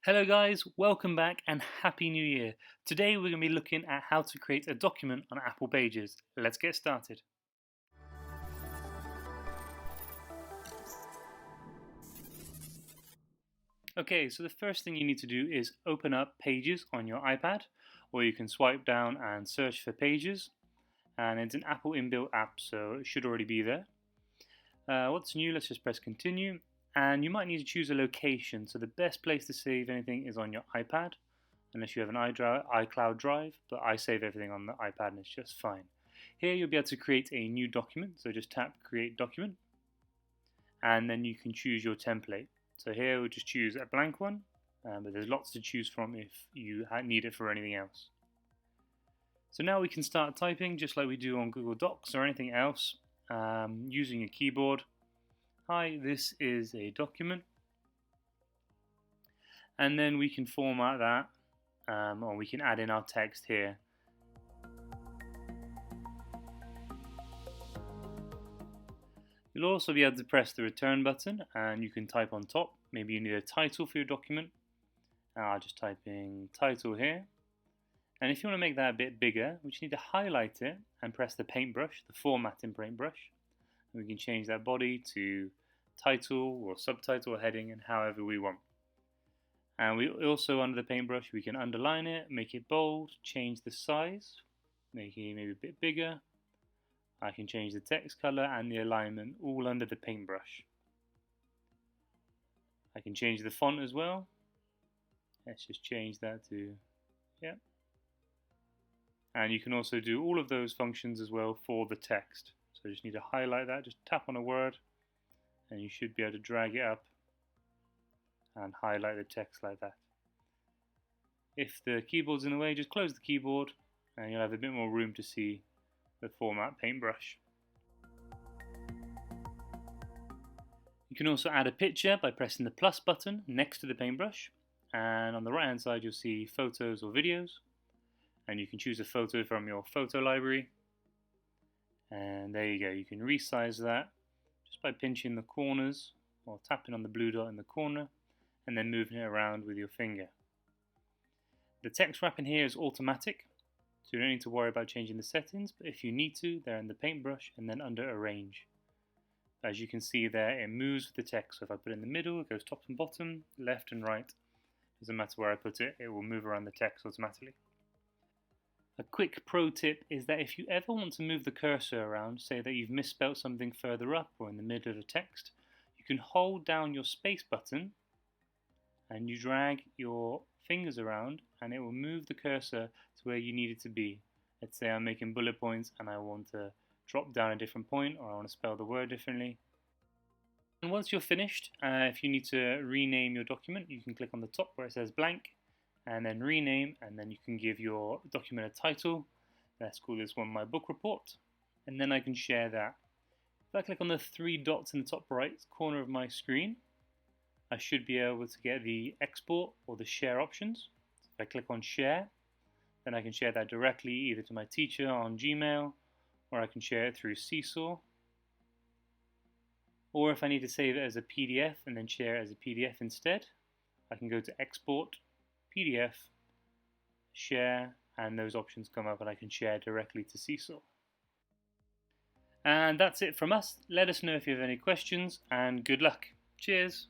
Hello guys, welcome back and Happy New Year. Today we're going to be looking at how to create a document on Apple Pages. Let's get started. Okay, so the first thing you need to do is open up Pages on your iPad, or you can swipe down and search for Pages, and it's an Apple inbuilt app, so it should already be there. What's new? Let's just press continue. And you might need to choose a location, so the best place to save anything is on your iPad, unless you have an iCloud Drive, but I save everything on the iPad and it's just fine. Here you'll be able to create a new document, so just tap Create Document, and then you can choose your template. So here we'll just choose a blank one, but there's lots to choose from if you need it for anything else. So now we can start typing just like we do on Google Docs or anything else, using a keyboard. Hi, this is a document, and then we can format that, or we can add in our text here. You'll also be able to press the return button and you can type on top. Maybe you need a title for your document. I'll just type in title here, and if you want to make that a bit bigger, we just need to highlight it and press the paintbrush, the formatting paintbrush. We can change that body to title or subtitle or heading and however we want. And we also, under the paintbrush, we can underline it, make it bold, change the size, make it maybe a bit bigger. I can change the text color and the alignment all under the paintbrush. I can change the font as well. Let's just change that to, yeah. And you can also do all of those functions as well for the text. So just need to highlight that, just tap on a word, and you should be able to drag it up and highlight the text like that. If the keyboard's in the way, just close the keyboard and you'll have a bit more room to see the format paintbrush. You can also add a picture by pressing the plus button next to the paintbrush, and on the right hand side you'll see photos or videos, and you can choose a photo from your photo library. And there you go, you can resize that just by pinching the corners or tapping on the blue dot in the corner and then moving it around with your finger. The text wrapping here is automatic, so you don't need to worry about changing the settings, but if you need to, they're in the paintbrush and then under Arrange. As you can see there, it moves with the text, so if I put it in the middle, it goes top and bottom, left and right. Doesn't matter where I put it, it will move around the text automatically. A quick pro tip is that if you ever want to move the cursor around, say that you've misspelled something further up or in the middle of the text, you can hold down your space button and you drag your fingers around and it will move the cursor to where you need it to be. Let's say I'm making bullet points and I want to drop down a different point, or I want to spell the word differently. And once you're finished, if you need to rename your document, you can click on the top where it says blank and then rename, and then you can give your document a title. Let's call this one my book report, and then I can share that. If I click on the three dots in the top right corner of my screen, I should be able to get the export or the share options. If I click on share, then I can share that directly either to my teacher on Gmail, or I can share it through Seesaw. Or if I need to save it as a PDF and then share it as a PDF instead, I can go to export, PDF, share, and those options come up and I can share directly to Seesaw. And that's it from us. Let us know if you have any questions, and good luck. Cheers!